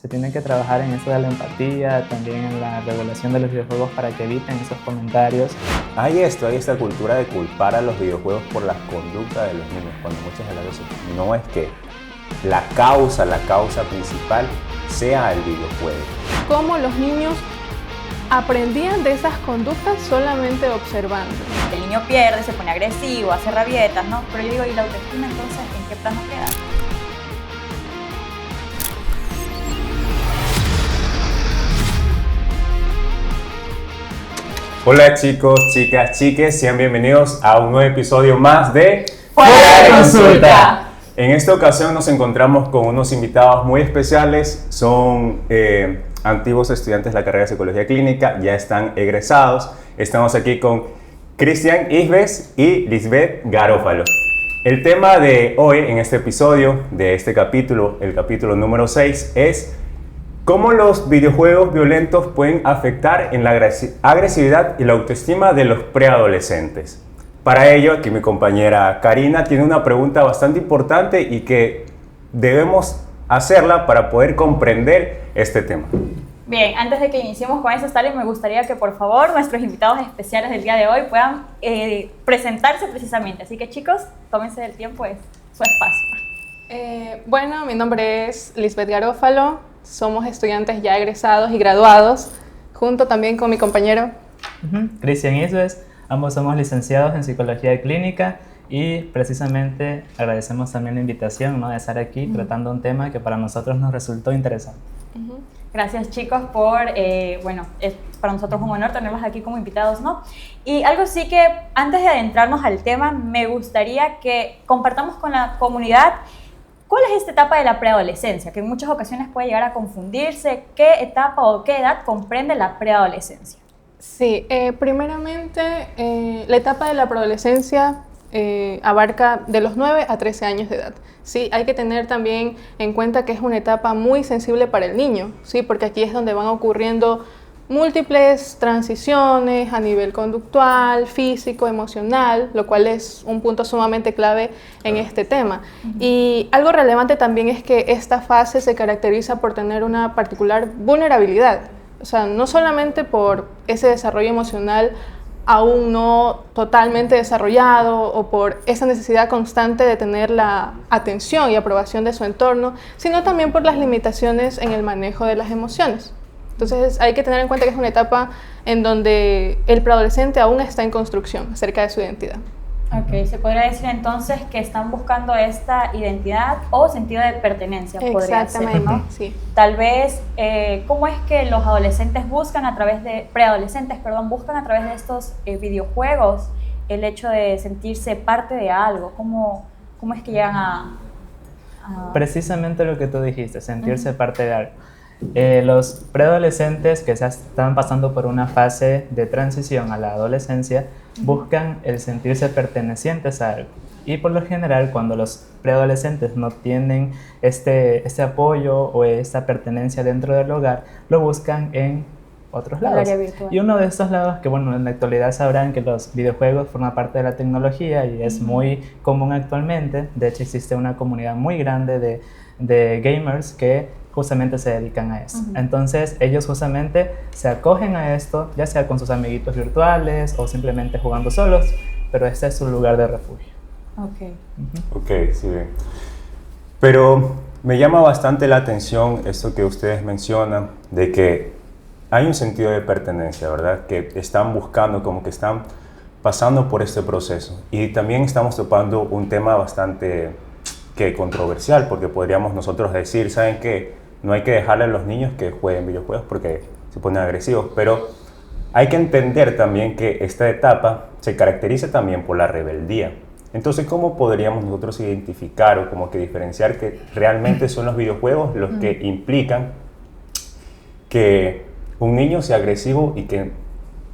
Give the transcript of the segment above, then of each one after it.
Se tiene que trabajar en eso de la empatía, también en la regulación de los videojuegos para que eviten esos comentarios. Hay esta cultura de culpar a los videojuegos por la conducta de los niños, cuando muchas de las veces no es que la causa principal sea el videojuego. Cómo los niños aprendían de esas conductas solamente observando. El niño pierde, se pone agresivo, hace rabietas, ¿no? Pero yo digo, ¿y la autoestima entonces en qué plano queda? Hola chicos, chicas, chiques, sean bienvenidos a un nuevo episodio más de ¡Fuera de Consulta! En esta ocasión nos encontramos con unos invitados muy especiales, son antiguos estudiantes de la carrera de Psicología Clínica, ya están egresados. Estamos aquí con Cristian Isves y Lisbeth Garófalo. El tema de hoy en este episodio, de este capítulo, el capítulo número 6, es ¿cómo los videojuegos violentos pueden afectar en la agresividad y la autoestima de los preadolescentes? Para ello, aquí mi compañera Karina tiene una pregunta bastante importante y que debemos hacerla para poder comprender este tema. Bien, antes de que iniciemos con esos tales, me gustaría que por favor nuestros invitados especiales del día de hoy puedan presentarse precisamente. Así que chicos, tómense el tiempo, es su espacio. Bueno, mi nombre es Lisbeth Garófalo, somos estudiantes ya egresados y graduados, junto también con mi compañero Cristian Isves, ambos somos licenciados en Psicología Clínica y precisamente agradecemos también la invitación, ¿no?, de estar aquí tratando un tema que para nosotros nos resultó interesante. Gracias chicos por, bueno, es para nosotros un honor tenerlos aquí como invitados, ¿no? Y algo sí que antes de adentrarnos al tema, me gustaría que compartamos con la comunidad cuál es esta etapa de la preadolescencia, que en muchas ocasiones puede llegar a confundirse. ¿Qué etapa o qué edad comprende la preadolescencia? Sí, primeramente la etapa de la preadolescencia abarca de los 9 a 13 años de edad. Sí, hay que tener también en cuenta que es una etapa muy sensible para el niño, ¿sí? Porque aquí es donde van ocurriendo múltiples transiciones a nivel conductual, físico, emocional, lo cual es un punto sumamente clave en este tema. Y algo relevante también es que esta fase se caracteriza por tener una particular vulnerabilidad. O sea, no solamente por ese desarrollo emocional aún no totalmente desarrollado o por esa necesidad constante de tener la atención y aprobación de su entorno, sino también por las limitaciones en el manejo de las emociones. Entonces hay que tener en cuenta que es una etapa en donde el preadolescente aún está en construcción acerca de su identidad. Ok, se podría decir entonces que están buscando esta identidad o sentido de pertenencia, podría ser, ¿no? Sí. Tal vez, ¿cómo es que los adolescentes buscan a través de, preadolescentes, perdón, buscan a través de estos videojuegos el hecho de sentirse parte de algo? ¿Cómo es que llegan a...? Precisamente lo que tú dijiste, sentirse parte de algo. Los preadolescentes que se están pasando por una fase de transición a la adolescencia buscan el sentirse pertenecientes a algo, y por lo general cuando los preadolescentes no tienen este apoyo o esta pertenencia dentro del hogar, lo buscan en otros lados. Y uno de estos lados, que bueno, en la actualidad sabrán que los videojuegos forman parte de la tecnología y es muy común actualmente. De hecho existe una comunidad muy grande de gamers que justamente se dedican a eso. Entonces ellos justamente se acogen a esto, ya sea con sus amiguitos virtuales o simplemente jugando solos, pero este es su lugar de refugio. Ok, sí bien. Pero me llama bastante la atención esto que ustedes mencionan, de que hay un sentido de pertenencia, ¿verdad? Que están buscando, como que están pasando por este proceso. Y también estamos topando un tema bastante controversial, porque podríamos nosotros decir, ¿saben qué? No hay que dejarle a los niños que jueguen videojuegos porque se ponen agresivos, pero hay que entender también que esta etapa se caracteriza también por la rebeldía. Entonces, ¿cómo podríamos nosotros identificar o como que diferenciar que realmente son los videojuegos los que implican que un niño sea agresivo y que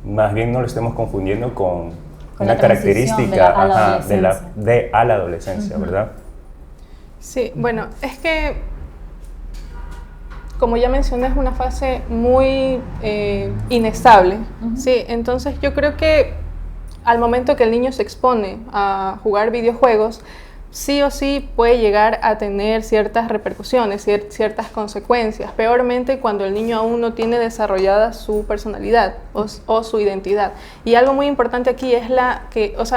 más bien no lo estemos confundiendo con una característica a la adolescencia, ¿verdad? Sí, bueno, es que, como ya mencioné, es una fase muy inestable, ¿sí? Entonces yo creo que al momento que el niño se expone a jugar videojuegos, sí o sí puede llegar a tener ciertas repercusiones, ciertas consecuencias, peormente cuando el niño aún no tiene desarrollada su personalidad o su identidad. Y algo muy importante aquí es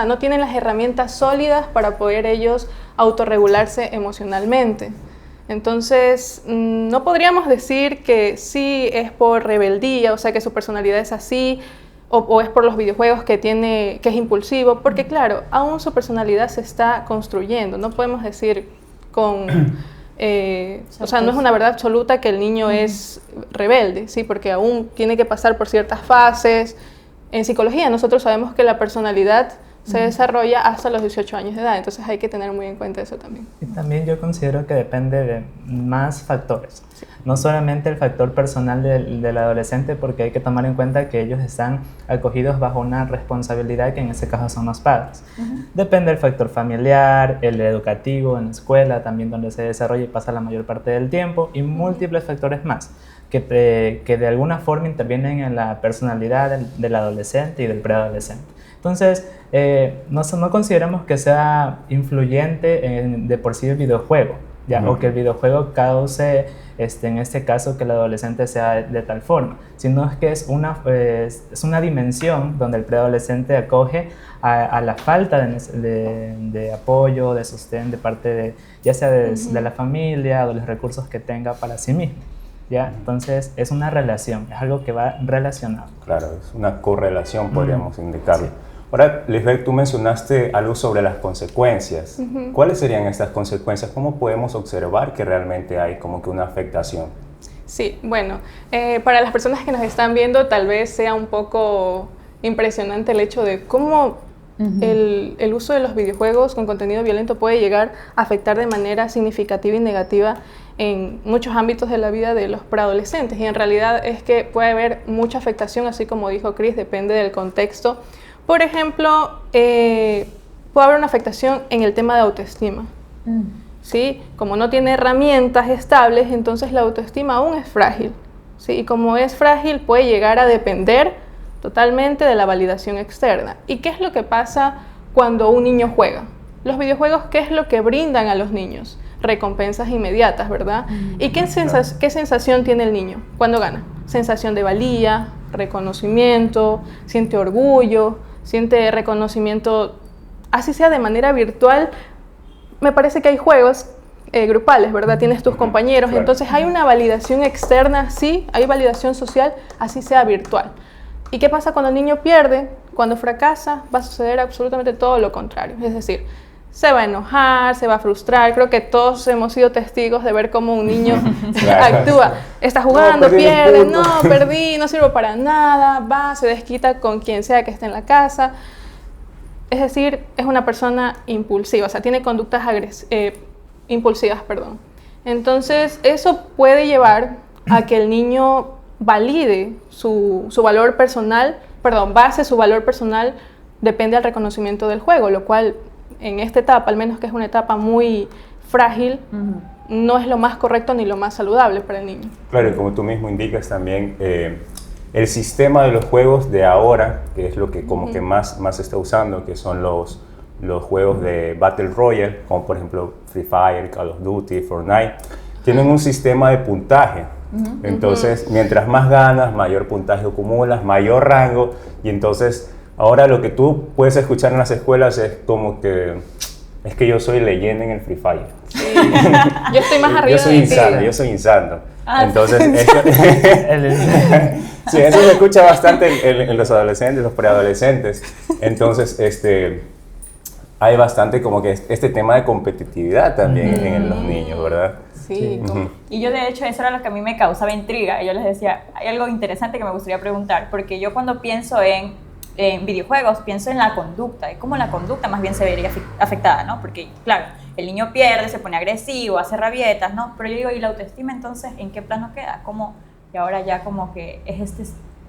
no tienen las herramientas sólidas para poder ellos autorregularse emocionalmente. Entonces, no podríamos decir que sí es por rebeldía, o sea, que su personalidad es así, o es por los videojuegos que es impulsivo, porque claro, aún su personalidad se está construyendo. No podemos decir no es una verdad absoluta que el niño es rebelde, ¿sí? Porque aún tiene que pasar por ciertas fases. En psicología nosotros sabemos que la personalidad se desarrolla hasta los 18 años de edad, entonces hay que tener muy en cuenta eso también. Y también yo considero que depende de más factores, sí. No solamente el factor personal del adolescente, porque hay que tomar en cuenta que ellos están acogidos bajo una responsabilidad que en este caso son los padres. Depende del factor familiar, el educativo, en la escuela también donde se desarrolla y pasa la mayor parte del tiempo, y múltiples factores más que de alguna forma intervienen en la personalidad del adolescente y del preadolescente. Entonces, no consideramos que sea influyente de por sí el videojuego, ¿ya? O que el videojuego cause, en este caso, que el adolescente sea de tal forma, sino que es una dimensión donde el preadolescente acoge a la falta de apoyo, de sostén de parte ya sea de la familia o de los recursos que tenga para sí mismo. ¿Ya? Entonces es una relación, es algo que va relacionado. Claro, es una correlación, podríamos indicarlo. Sí. Ahora, Lisbeth, tú mencionaste algo sobre las consecuencias. ¿Cuáles serían estas consecuencias? ¿Cómo podemos observar que realmente hay como que una afectación? Sí, bueno, para las personas que nos están viendo tal vez sea un poco impresionante el hecho de cómo el uso de los videojuegos con contenido violento puede llegar a afectar de manera significativa y negativa en muchos ámbitos de la vida de los preadolescentes. Y en realidad es que puede haber mucha afectación, así como dijo Chris, depende del contexto. Por ejemplo, puede haber una afectación en el tema de autoestima. ¿Sí? Como no tiene herramientas estables, entonces la autoestima aún es frágil. ¿Sí? Y como es frágil, puede llegar a depender totalmente de la validación externa. ¿Y qué es lo que pasa cuando un niño juega? Los videojuegos, ¿qué es lo que brindan a los niños? Recompensas inmediatas, ¿verdad? ¿Y qué sensación tiene el niño cuando gana? Sensación de valía, reconocimiento, siente orgullo, siente reconocimiento, así sea de manera virtual. Me parece que hay juegos grupales, ¿verdad? Tienes tus compañeros, claro. Entonces hay una validación externa, sí, hay validación social, así sea virtual. ¿Y qué pasa cuando el niño pierde? Cuando fracasa, va a suceder absolutamente todo lo contrario, es decir, se va a enojar, se va a frustrar. Creo que todos hemos sido testigos de ver cómo un niño actúa. Está jugando, pierde, no, perdí, no sirvo para nada, va, se desquita con quien sea que esté en la casa. Es decir, es una persona impulsiva, o sea, tiene conductas impulsivas, perdón. Entonces, eso puede llevar a que el niño valide su valor personal, base su valor personal, depende del reconocimiento del juego, lo cual en esta etapa, al menos que es una etapa muy frágil, no es lo más correcto ni lo más saludable para el niño. Claro, y como tú mismo indicas también, el sistema de los juegos de ahora, que es lo que como que más se está usando, que son los juegos de Battle Royale, como por ejemplo Free Fire, Call of Duty, Fortnite, tienen un sistema de puntaje. Entonces, mientras más ganas, mayor puntaje acumulas, mayor rango, y entonces ahora lo que tú puedes escuchar en las escuelas es como que es que yo soy leyenda en el Free Fire. Sí. Yo estoy más arriba yo soy insano. Entonces, eso se escucha bastante en los adolescentes, los preadolescentes. Entonces, hay bastante como que este tema de competitividad también en los niños, ¿verdad? Sí. Y yo de hecho eso era lo que a mí me causaba intriga. Yo les decía, hay algo interesante que me gustaría preguntar, porque yo cuando pienso en videojuegos pienso en la conducta, y cómo la conducta más bien se vería afectada, ¿no? Porque claro, el niño pierde, se pone agresivo, hace rabietas, ¿no? Pero yo digo, ¿y la autoestima entonces en qué plano queda? ¿Cómo? Y ahora ya como que es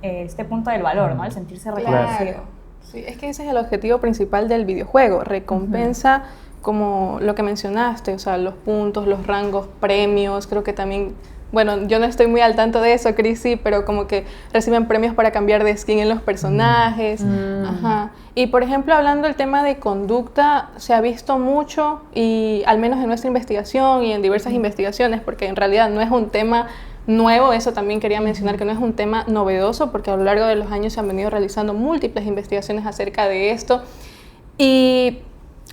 este punto del valor, ¿no? El sentirse reconocido. Claro. Sí, es que ese es el objetivo principal del videojuego, recompensa, como lo que mencionaste, o sea, los puntos, los rangos, premios. Creo que también, bueno, yo no estoy muy al tanto de eso, Chris sí, pero como que reciben premios para cambiar de skin en los personajes. Y por ejemplo, hablando del tema de conducta, se ha visto mucho, y al menos en nuestra investigación y en diversas investigaciones, porque en realidad no es un tema nuevo, eso también quería mencionar, que no es un tema novedoso, porque a lo largo de los años se han venido realizando múltiples investigaciones acerca de esto. Y,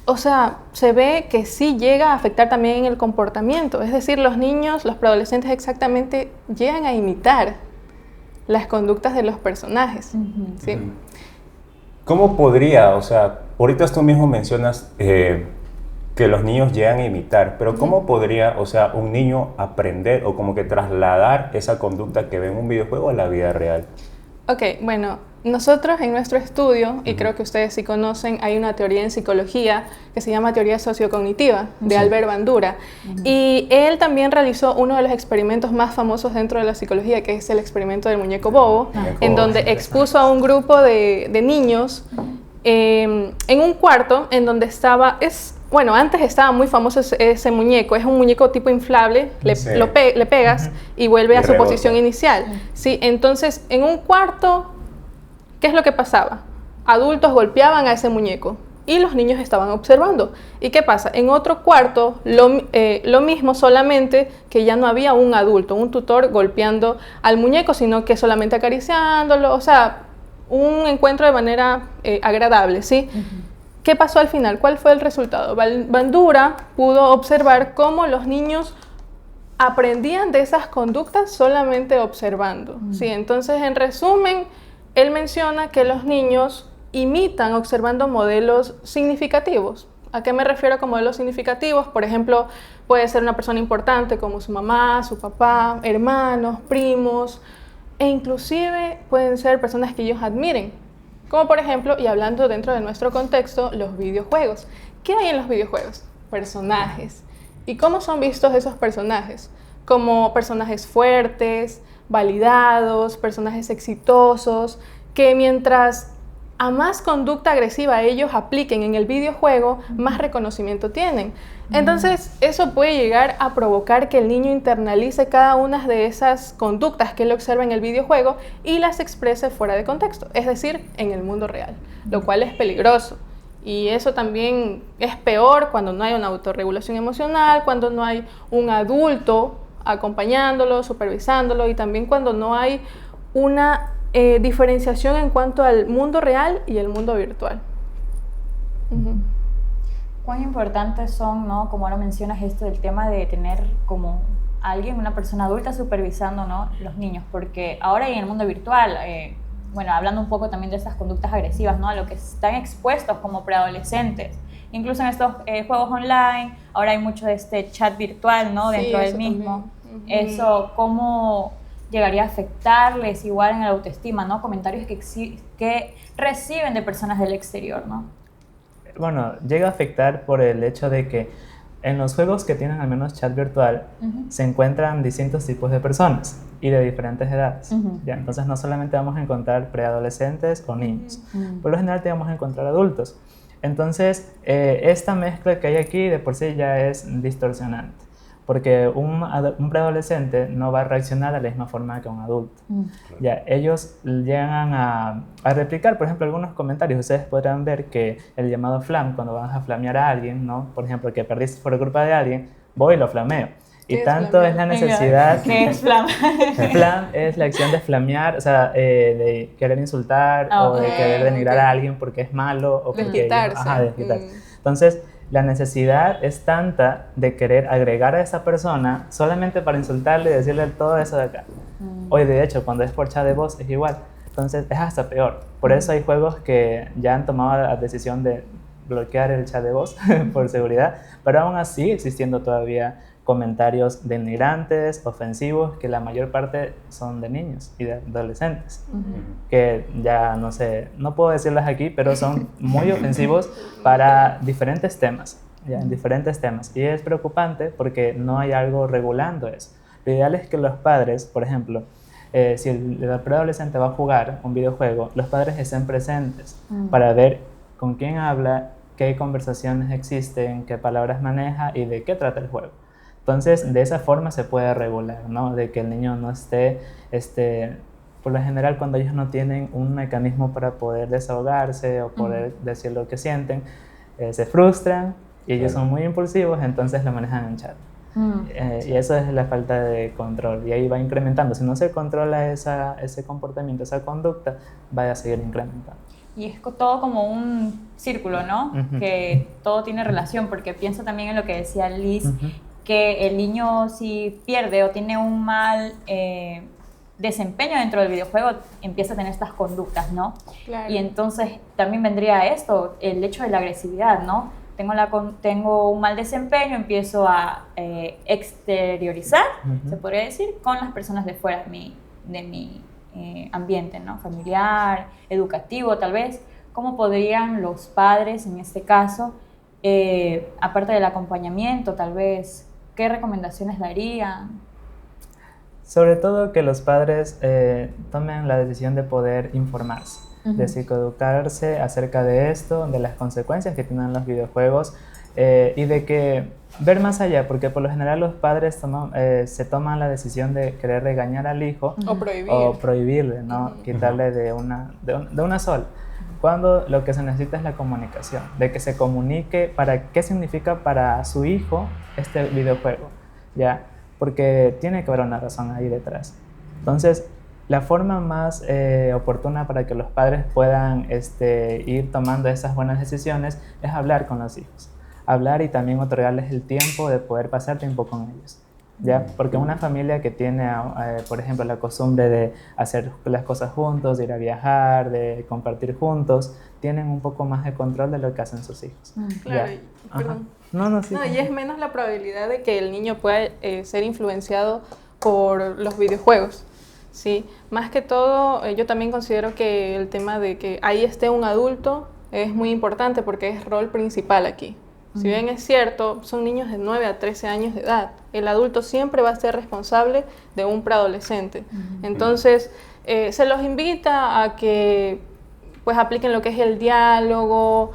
o sea, se ve que sí llega a afectar también el comportamiento. Es decir, los niños, los preadolescentes exactamente llegan a imitar las conductas de los personajes. ¿Sí? ¿Cómo podría, o sea, ahorita tú mismo mencionas que los niños llegan a imitar, pero ¿cómo podría, o sea, un niño aprender o como que trasladar esa conducta que ve en un videojuego a la vida real? Ok, bueno, nosotros en nuestro estudio, y creo que ustedes sí conocen, hay una teoría en psicología que se llama teoría sociocognitiva de Albert Bandura. Y él también realizó uno de los experimentos más famosos dentro de la psicología, que es el experimento del muñeco bobo, en donde expuso a un grupo de niños en un cuarto en donde estaba... Bueno, antes estaba muy famoso ese muñeco, es un muñeco tipo inflable, le pegas y vuelve a su posición inicial. Sí, entonces, en un cuarto, ¿qué es lo que pasaba? Adultos golpeaban a ese muñeco y los niños estaban observando. ¿Y qué pasa? En otro cuarto, lo mismo, solamente que ya no había un adulto, un tutor golpeando al muñeco, sino que solamente acariciándolo, o sea, un encuentro de manera agradable, ¿sí? ¿Qué pasó al final? ¿Cuál fue el resultado? Bandura pudo observar cómo los niños aprendían de esas conductas solamente observando. ¿Sí? Entonces, en resumen, él menciona que los niños imitan observando modelos significativos. ¿A qué me refiero con modelos significativos? Por ejemplo, puede ser una persona importante como su mamá, su papá, hermanos, primos, e inclusive pueden ser personas que ellos admiren. Como por ejemplo, y hablando dentro de nuestro contexto, los videojuegos. ¿Qué hay en los videojuegos? Personajes. ¿Y cómo son vistos esos personajes? Como personajes fuertes, validados, personajes exitosos, que mientras a más conducta agresiva ellos apliquen en el videojuego, más reconocimiento tienen. Entonces, eso puede llegar a provocar que el niño internalice cada una de esas conductas que él observa en el videojuego y las exprese fuera de contexto, es decir, en el mundo real, lo cual es peligroso. Y eso también es peor cuando no hay una autorregulación emocional, cuando no hay un adulto acompañándolo, supervisándolo, y también cuando no hay una diferenciación en cuanto al mundo real y el mundo virtual. ¿Cuán importantes son, ¿no? Como ahora mencionas esto del tema de tener como alguien, una persona adulta supervisando, ¿no? Los niños? Porque ahora en el mundo virtual, bueno, hablando un poco también de estas conductas agresivas, ¿no? A lo que están expuestos como preadolescentes. Incluso en estos juegos online, ahora hay mucho de este chat virtual, ¿no? Dentro del mismo. Eso, ¿cómo llegaría a afectarles igual en la autoestima, ¿no? Comentarios que reciben de personas del exterior, ¿no? Bueno, llega a afectar por el hecho de que en los juegos que tienen al menos chat virtual se encuentran distintos tipos de personas y de diferentes edades. ¿Ya? Entonces no solamente vamos a encontrar preadolescentes o niños, por lo general te vamos a encontrar adultos. Entonces esta mezcla que hay aquí de por sí ya es distorsionante, porque un preadolescente no va a reaccionar de la misma forma que un adulto. Ya, ellos llegan a replicar, por ejemplo, algunos comentarios. Ustedes podrán ver que el llamado flam, cuando vas a flamear a alguien, ¿no? Por ejemplo, que perdiste por culpa de alguien, voy y lo flameo. Y tanto es la necesidad... ¿Qué es flam? Flam es la acción de flamear, o sea, de querer insultar o de querer denigrar a alguien porque es malo o porque... Desquitarse. Desquitarse. Entonces, la necesidad es tanta de querer agregar a esa persona solamente para insultarle y decirle todo eso de acá. Hoy, de hecho, cuando es por chat de voz es igual. Entonces, es hasta peor. Por eso hay juegos que ya han tomado la decisión de bloquear el chat de voz por seguridad, pero aún así sigue existiendo todavía comentarios denigrantes, ofensivos, que la mayor parte son de niños y de adolescentes, que ya no sé, no puedo decirlas aquí, pero son muy ofensivos para diferentes temas, ya, en diferentes temas. Y es preocupante porque no hay algo regulando eso. Lo ideal es que los padres, por ejemplo, si el preadolescente va a jugar un videojuego, los padres estén presentes para ver con quién habla, qué conversaciones existen, qué palabras maneja y de qué trata el juego. Entonces, de esa forma se puede regular, ¿no? De que el niño no esté por lo general cuando ellos no tienen un mecanismo para poder desahogarse o poder decir lo que sienten, se frustran y ellos son muy impulsivos, entonces lo manejan en chat. Y eso es la falta de control y ahí va incrementando. Si no se controla ese comportamiento, esa conducta, va a seguir incrementando. Y es todo como un círculo, ¿no? Que todo tiene relación, porque pienso también en lo que decía Liz, que el niño si pierde o tiene un mal desempeño dentro del videojuego, empieza a tener estas conductas, ¿no? Claro. Y entonces también vendría esto, el hecho de la agresividad, ¿no? Tengo un mal desempeño, empiezo a exteriorizar, se podría decir, con las personas de fuera de mi ambiente, ¿no? Familiar, educativo, tal vez. ¿Cómo podrían los padres, en este caso, aparte del acompañamiento, tal vez, qué recomendaciones darían? Sobre todo que los padres tomen la decisión de poder informarse, de psicoeducarse acerca de esto, de las consecuencias que tienen los videojuegos y de que ver más allá, porque por lo general los padres se toman la decisión de querer regañar al hijo o prohibirle, ¿no? Quitarle de una sola. Cuando lo que se necesita es la comunicación, de que se comunique para qué significa para su hijo este videojuego, ¿ya? Porque tiene que haber una razón ahí detrás. Entonces, la forma más oportuna para que los padres puedan ir tomando esas buenas decisiones es hablar con los hijos. Hablar y también otorgarles el tiempo de poder pasar tiempo con ellos, ¿ya? Porque una familia que tiene, por ejemplo, la costumbre de hacer las cosas juntos, de ir a viajar, de compartir juntos, tienen un poco más de control de lo que hacen sus hijos. Claro, perdón. Y es menos la probabilidad de que el niño pueda ser influenciado por los videojuegos, ¿sí? Más que todo, yo también considero que el tema de que ahí esté un adulto es muy importante porque es rol principal aquí. Si bien es cierto, son niños de 9 a 13 años de edad, el adulto siempre va a ser responsable de un preadolescente. Entonces, se los invita a que pues apliquen lo que es el diálogo,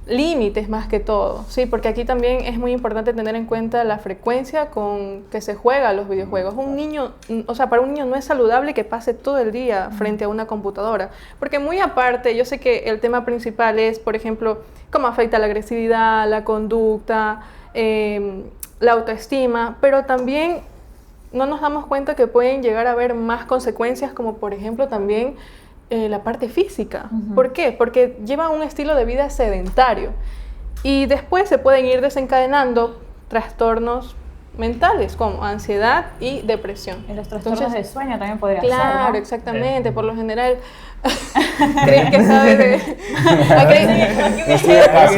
límites más que todo, ¿sí? Porque aquí también es muy importante tener en cuenta la frecuencia con que se juega los videojuegos. Un niño, o sea, para un niño no es saludable que pase todo el día frente a una computadora, porque muy aparte, yo sé que el tema principal es, por ejemplo, cómo afecta la agresividad, la conducta, la autoestima, pero también no nos damos cuenta que pueden llegar a haber más consecuencias, como por ejemplo también la parte física. ¿Por qué? Porque llevan un estilo de vida sedentario y después se pueden ir desencadenando trastornos mentales como ansiedad y depresión. En los trastornos de sueño también podría ser, claro, ¿no? exactamente. Por lo general, ¿creen que sabe de...? Estoy acá.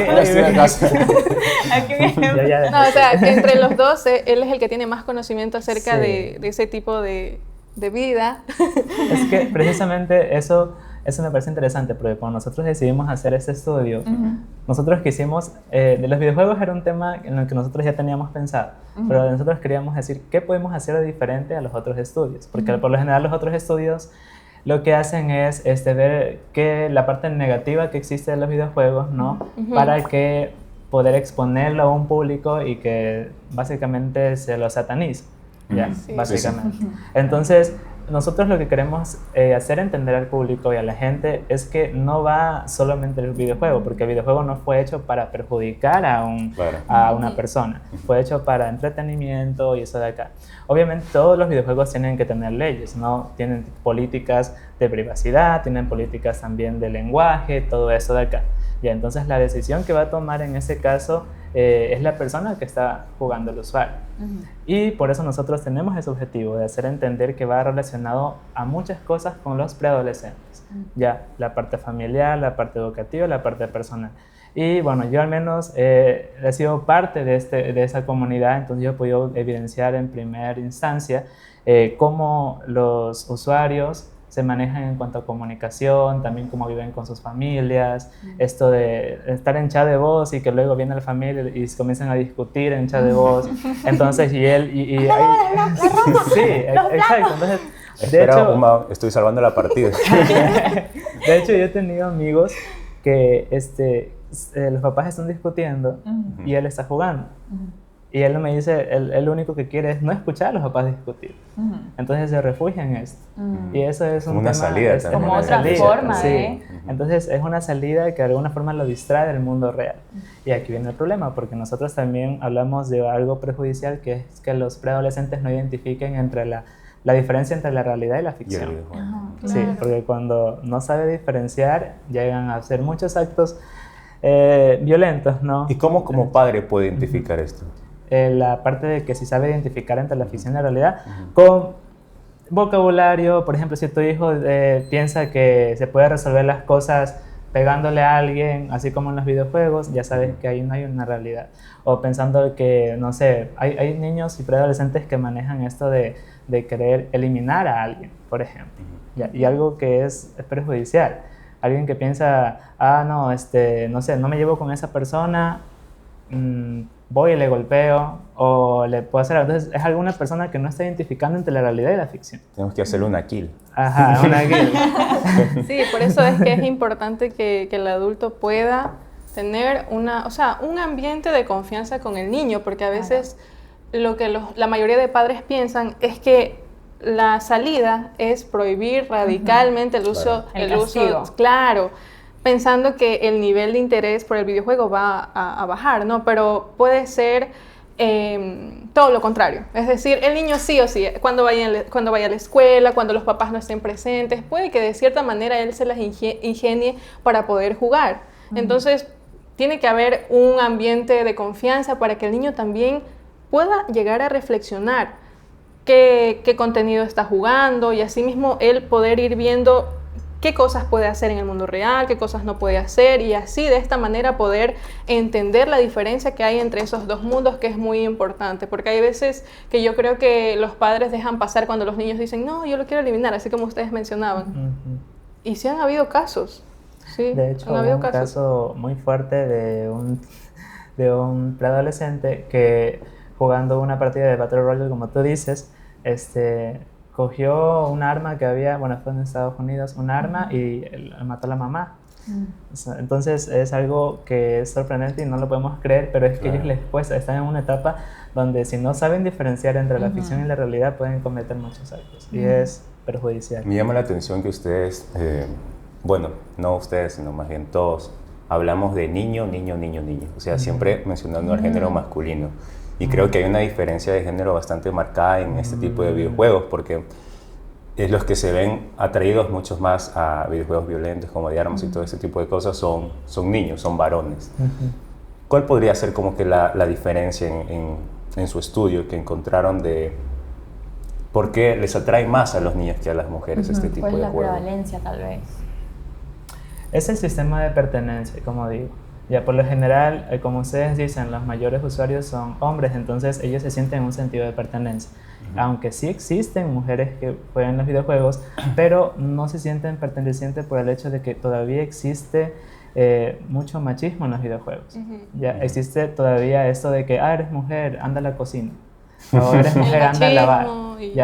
No, o sea, que entre los dos, él es el que tiene más conocimiento acerca de ese tipo de vida. Es que precisamente eso me parece interesante, porque cuando nosotros decidimos hacer este estudio, nosotros quisimos, de los videojuegos era un tema en el que nosotros ya teníamos pensado, pero nosotros queríamos decir qué podemos hacer de diferente a los otros estudios, porque por lo general los otros estudios lo que hacen es ver la parte negativa que existe de los videojuegos, ¿no? Para que poder exponerlo a un público y que básicamente se lo satanice. Ya, básicamente. Entonces, nosotros lo que queremos hacer entender al público y a la gente es que no va solamente el videojuego, porque el videojuego no fue hecho para perjudicar a una persona, fue hecho para entretenimiento y eso de acá. Obviamente todos los videojuegos tienen que tener leyes, ¿no? Tienen políticas de privacidad, tienen políticas también de lenguaje, todo eso de acá. Ya, entonces la decisión que va a tomar en ese caso es la persona que está jugando, el usuario. Y por eso nosotros tenemos ese objetivo de hacer entender que va relacionado a muchas cosas con los preadolescentes. Ya, la parte familiar, la parte educativa, la parte personal. Y bueno, yo al menos he sido parte de esa comunidad, entonces yo he podido evidenciar en primera instancia cómo los usuarios se manejan en cuanto a comunicación, también cómo viven con sus familias, esto de estar en chat de voz y que luego viene la familia y comienzan a discutir en chat de voz. Entonces, sí, exacto. Entonces, espera, Uma, estoy salvando la partida. De hecho, yo he tenido amigos que los papás están discutiendo y él está jugando. Y él me dice, él lo único que quiere es no escuchar a los papás discutir. Entonces se refugia en esto. Y eso es un una tema, salida es también. Como una otra salida, forma, sí. Entonces es una salida que de alguna forma lo distrae del mundo real. Y aquí viene el problema, porque nosotros también hablamos de algo perjudicial, que es que los preadolescentes no identifiquen entre la diferencia entre la realidad y la Y el ficción. videojuego. Sí, Claro. porque cuando no sabe diferenciar, llegan a hacer muchos actos violentos, ¿no? ¿Y cómo como padre puede identificar esto? La parte de que si sabe identificar entre la ficción y la realidad, con vocabulario, por ejemplo, si tu hijo piensa que se puede resolver las cosas pegándole a alguien, así como en los videojuegos, ya sabes que ahí no hay una realidad. O pensando que, no sé, hay niños y preadolescentes que manejan esto de querer eliminar a alguien, por ejemplo, y algo que es perjudicial. Alguien que piensa, no, no sé, no me llevo con esa persona, voy y le golpeo o le puedo hacer algo. Entonces es alguna persona que no está identificando entre la realidad y la ficción. Tenemos que hacerle una kill. Ajá, una guía. Sí, por eso es que es importante que el adulto pueda tener un ambiente de confianza con el niño, porque a veces lo que la mayoría de padres piensan es que la salida es prohibir radicalmente el uso, El castigo. claro, pensando que el nivel de interés por el videojuego va a bajar, ¿no? Pero puede ser todo lo contrario. Es decir, el niño sí o sí, cuando vaya a la escuela, cuando los papás no estén presentes, puede que de cierta manera él se las ingenie para poder jugar. Entonces, tiene que haber un ambiente de confianza para que el niño también pueda llegar a reflexionar qué contenido está jugando y asimismo él poder ir viendo qué cosas puede hacer en el mundo real, qué cosas no puede hacer y así de esta manera poder entender la diferencia que hay entre esos dos mundos, que es muy importante, porque hay veces que yo creo que los padres dejan pasar cuando los niños dicen, no, yo lo quiero eliminar, así como ustedes mencionaban. Y sí han habido casos, sí, De hecho, han habido un caso muy fuerte de un preadolescente que jugando una partida de Battle Royale, como tú dices, cogió un arma que había, bueno, fue en Estados Unidos, un arma y mató a la mamá. Entonces es algo que es sorprendente y no lo podemos creer, pero es que ellos les cuesta, están en una etapa donde si no saben diferenciar entre la ficción y la realidad pueden cometer muchos actos y es perjudicial. Me llama la atención que ustedes, bueno, no ustedes, sino más bien todos, hablamos de niño, niño, niño, niño, o sea, siempre mencionando el género masculino. Y creo que hay una diferencia de género bastante marcada en este tipo de videojuegos, porque es los que se ven atraídos muchos más a videojuegos violentos como de armas y todo ese tipo de cosas son niños, son varones. ¿Cuál podría ser como que la diferencia en su estudio que encontraron de por qué les atrae más a los niños que a las mujeres este tipo ¿Cuál es de la juegos? prevalencia tal vez? Es el sistema de pertenencia, como digo. Ya por lo general, como ustedes dicen, los mayores usuarios son hombres, entonces ellos se sienten un sentido de pertenencia. Aunque sí existen mujeres que juegan los videojuegos, pero no se sienten pertenecientes por el hecho de que todavía existe mucho machismo en los videojuegos. Ya existe todavía esto de que, eres mujer, anda a la cocina. O eres mujer, anda a lavar.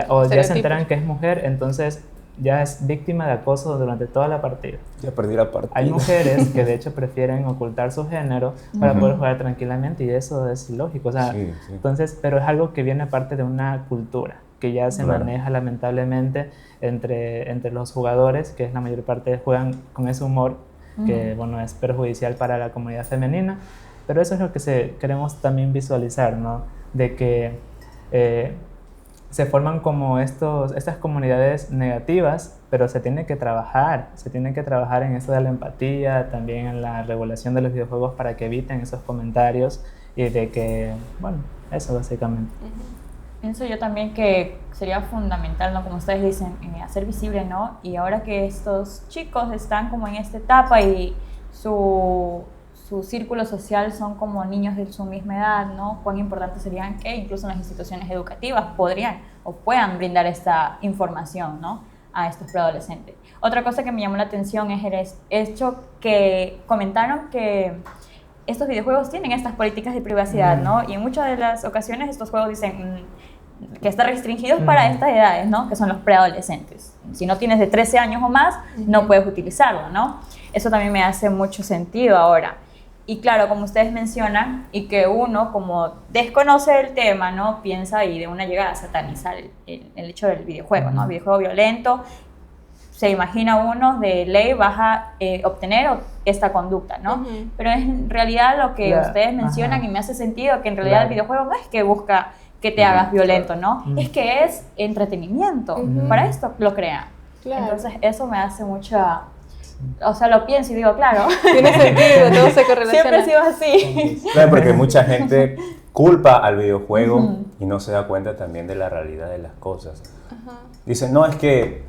O ya se enteran que es mujer, entonces ya es víctima de acoso durante toda la partida. Ya perdí la partida. Hay mujeres que de hecho prefieren ocultar su género para poder jugar tranquilamente y eso es lógico. O sea, entonces, pero es algo que viene aparte de una cultura que ya se maneja lamentablemente entre los jugadores, que es la mayor parte juegan con ese humor que bueno, es perjudicial para la comunidad femenina, pero eso es lo que queremos también visualizar, ¿no? De que se forman como estas comunidades negativas, pero se tiene que trabajar en eso de la empatía, también en la regulación de los videojuegos para que eviten esos comentarios y de que, bueno, eso básicamente. Pienso yo también que sería fundamental, ¿no? Como ustedes dicen, hacer visible, ¿no? Y ahora que estos chicos están como en esta etapa y su círculo social son como niños de su misma edad, ¿no? Cuán importante serían que incluso en las instituciones educativas podrían o puedan brindar esta información, ¿no? A estos preadolescentes. Otra cosa que me llamó la atención es el hecho que comentaron que estos videojuegos tienen estas políticas de privacidad, ¿no? Y en muchas de las ocasiones estos juegos dicen que están restringidos para estas edades, ¿no? Que son los preadolescentes. Si no tienes de 13 años o más, no puedes utilizarlo, ¿no? Eso también me hace mucho sentido ahora. Y claro, como ustedes mencionan, y que uno como desconoce el tema, ¿no? Piensa y de una llega a satanizar el hecho del videojuego, ¿no? Videojuego violento, se imagina uno de ley vas a obtener esta conducta, ¿no? Pero en realidad lo que ustedes mencionan y me hace sentido, que en realidad el videojuego no es que busca que te hagas violento, ¿no? Es que es entretenimiento, para esto lo crean. Entonces eso me hace mucha... O sea, lo pienso y digo, claro. Tiene sentido, todo se correlaciona. Siempre ha sido así. Claro, porque mucha gente culpa al videojuego y no se da cuenta también de la realidad de las cosas. Dicen, no, es que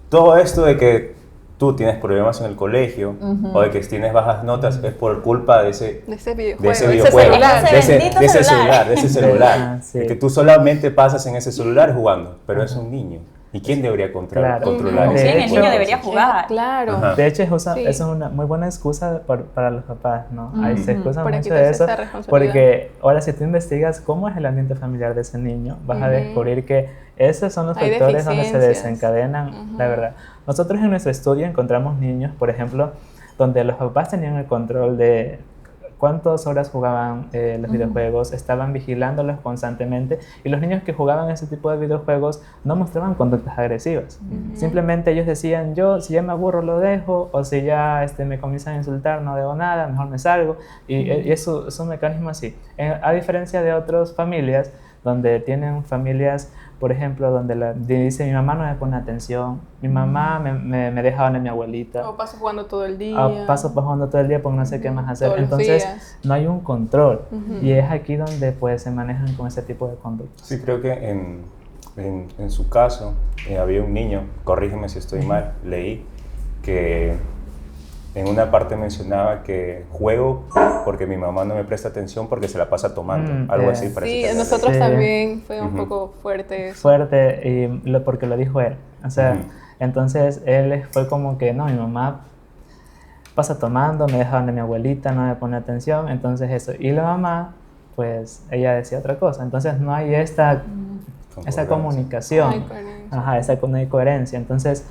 todo esto de que tú tienes problemas en el colegio o de que tienes bajas notas es por culpa de ese videojuego, de ese celular, Sí. de que tú solamente pasas en ese celular jugando, pero es un niño. ¿Y quién debería controlar Sí, ese el niño debería jugar. Claro. Ajá. De hecho, eso es una muy buena excusa para los papás, ¿no? Ahí se excusan Para mucho de eso, quitarse esa responsabilidad. porque ahora si tú investigas cómo es el ambiente familiar de ese niño, vas a descubrir que esos son los Hay factores donde se deficiencias. desencadenan, la verdad. Nosotros en nuestro estudio encontramos niños, por ejemplo, donde los papás tenían el control de cuántas horas jugaban los videojuegos, estaban vigilándolos constantemente, y los niños que jugaban ese tipo de videojuegos no mostraban conductas agresivas. Simplemente ellos decían, yo si ya me aburro lo dejo, o si ya me comienzan a insultar no debo nada, mejor me salgo, y eso es un mecanismo así. A diferencia de otras familias, donde tienen familias, por ejemplo, donde dice mi mamá no me pone atención, mi mamá me deja donde mi abuelita. O paso jugando todo el día. Paso jugando todo el día porque no sé qué más hacer. Todos los Entonces días. no hay un control y es aquí donde pues se manejan con ese tipo de conductas. Sí, creo que en su caso había un niño, corrígeme si estoy mal, leí que en una parte mencionaba que juego porque mi mamá no me presta atención porque se la pasa tomando, algo así parece. Sí, que era. nosotros Sí. también fue un poco fuerte eso. Fuerte porque lo dijo él. O sea, entonces él fue como que no, mi mamá pasa tomando, me deja donde mi abuelita, no me pone atención, entonces eso. Y la mamá, pues ella decía otra cosa. Entonces no hay esa comunicación. No hay coherencia. Esa no hay coherencia. Entonces,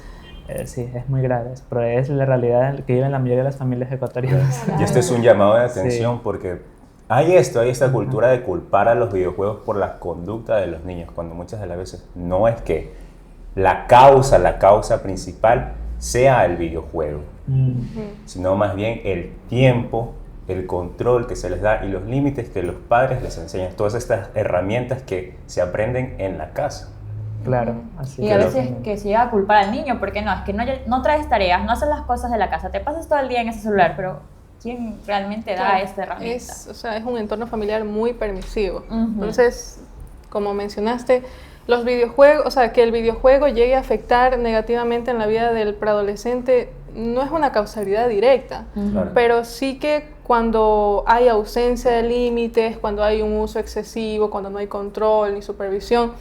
sí, es muy grave, pero es la realidad que viven la mayoría de las familias ecuatorianas. Y este es un llamado de atención porque hay esta cultura de culpar a los videojuegos por la conducta de los niños, cuando muchas de las veces no es que la causa principal sea el videojuego, sino más bien el tiempo, el control que se les da y los límites que los padres les enseñan, todas estas herramientas que se aprenden en la casa. Claro, así Y a veces que se llega a culpar al niño, porque no, es que no traes tareas, no haces las cosas de la casa, te pasas todo el día en ese celular, pero ¿quién realmente da Claro, esta herramienta? Es un entorno familiar muy permisivo. Entonces, como mencionaste, los videojuegos, o sea, que el videojuego llegue a afectar negativamente en la vida del preadolescente no es una causalidad directa, Claro. pero sí que cuando hay ausencia de límites, cuando hay un uso excesivo, cuando no hay control ni supervisión,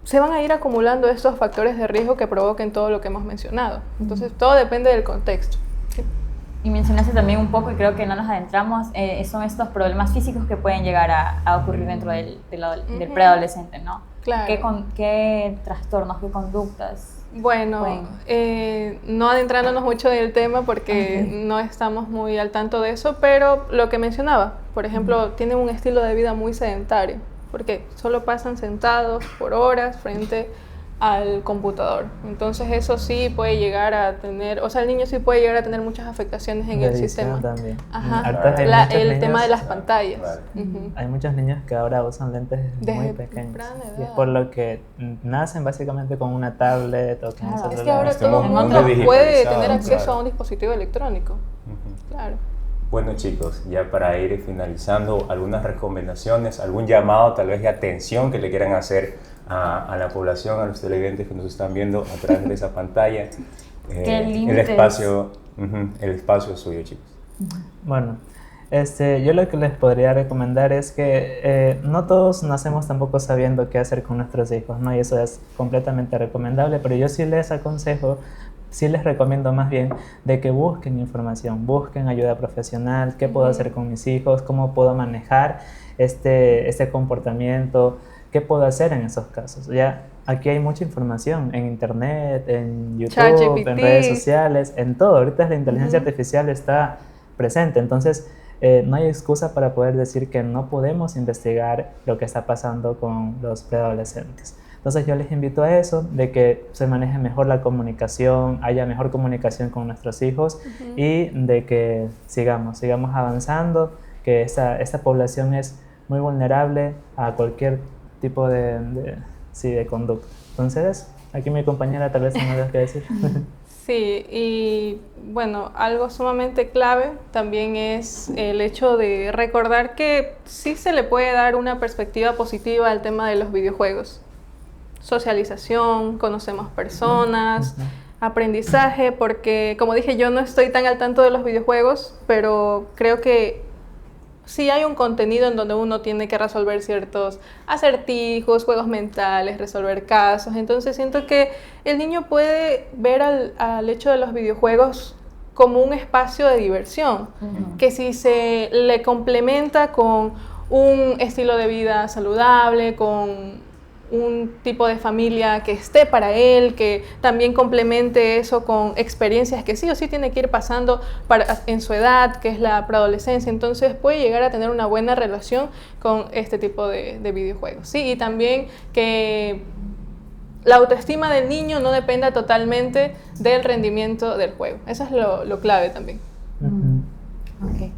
se van a ir acumulando estos factores de riesgo que provoquen todo lo que hemos mencionado. Entonces, todo depende del contexto. Y mencionaste también un poco, y creo que no nos adentramos, son estos problemas físicos que pueden llegar a ocurrir dentro del preadolescente, ¿no? Claro. ¿Qué trastornos, qué conductas? Bueno, no adentrándonos mucho en el tema porque no estamos muy al tanto de eso, pero lo que mencionaba, por ejemplo, tienen un estilo de vida muy sedentario, porque solo pasan sentados por horas frente al computador. Entonces eso sí puede llegar a tener, o sea, el niño sí puede llegar a tener muchas afectaciones en el sistema. También. Ajá. El tema de las pantallas. Vale. Hay muchos niños que ahora usan lentes Desde muy pequeños. temprana edad. Y es por lo que nacen básicamente con una tablet o con un Es que celular. ahora Este todo el mundo mundo puede digitalizado, tener acceso claro. a un dispositivo electrónico. Claro. Bueno chicos, ya para ir finalizando, algunas recomendaciones, algún llamado tal vez de atención que le quieran hacer a la población, a los televidentes que nos están viendo a través de esa pantalla. El espacio es suyo, chicos. Bueno, yo lo que les podría recomendar es que no todos nacemos tampoco sabiendo qué hacer con nuestros hijos, ¿no? Y eso es completamente recomendable, pero yo sí les aconsejo, sí les recomiendo más bien de que busquen información, busquen ayuda profesional, qué puedo hacer con mis hijos, cómo puedo manejar este comportamiento, qué puedo hacer en esos casos. Ya aquí hay mucha información en internet, en YouTube, ChatGPT. en redes sociales, en todo. Ahorita la inteligencia artificial está presente, entonces no hay excusa para poder decir que no podemos investigar lo que está pasando con los preadolescentes. Entonces yo les invito a eso, de que se maneje mejor la comunicación, haya mejor comunicación con nuestros hijos y de que sigamos avanzando, que esta población es muy vulnerable a cualquier tipo de conducta. Entonces, aquí mi compañera tal vez tenga algo que decir. Sí, y bueno, algo sumamente clave también es el hecho de recordar que sí se le puede dar una perspectiva positiva al tema de los videojuegos. Socialización, conocemos personas, aprendizaje, porque como dije, yo no estoy tan al tanto de los videojuegos, pero creo que sí hay un contenido en donde uno tiene que resolver ciertos acertijos, juegos mentales, resolver casos. Entonces siento que el niño puede ver al hecho de los videojuegos como un espacio de diversión, que si se le complementa con un estilo de vida saludable, con un tipo de familia que esté para él, que también complemente eso con experiencias que sí o sí tiene que ir pasando en su edad, que es la preadolescencia. Entonces puede llegar a tener una buena relación con este tipo de videojuegos. Sí, y también que la autoestima del niño no dependa totalmente del rendimiento del juego. Eso es lo clave también. Okay.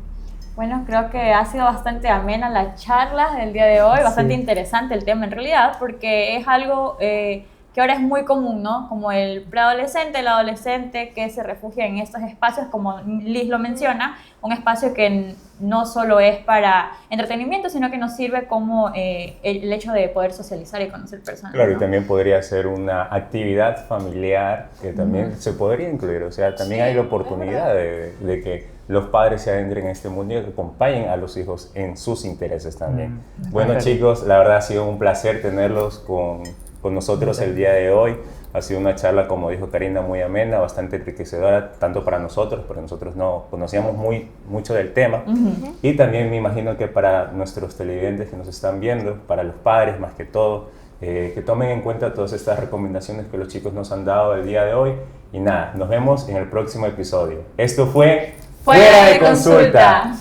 Bueno, creo que ha sido bastante amena la charla del día de hoy, bastante interesante el tema en realidad, porque es algo que ahora es muy común, ¿no? Como el preadolescente, el adolescente que se refugia en estos espacios, como Liz lo menciona, un espacio que no solo es para entretenimiento, sino que nos sirve como el hecho de poder socializar y conocer personas. Claro, ¿no? y también podría ser una actividad familiar que también se podría incluir, o sea, también hay la oportunidad de que los padres se adentren en este mundo y que acompañen a los hijos en sus intereses también. Bueno, chicos, la verdad ha sido un placer tenerlos con nosotros el día de hoy. Ha sido una charla, como dijo Karina, muy amena, bastante enriquecedora, tanto para nosotros, porque nosotros no conocíamos mucho del tema. Y también me imagino que para nuestros televidentes que nos están viendo, para los padres más que todo, que tomen en cuenta todas estas recomendaciones que los chicos nos han dado el día de hoy. Y nada, nos vemos en el próximo episodio. Esto fue Fuera de Consulta.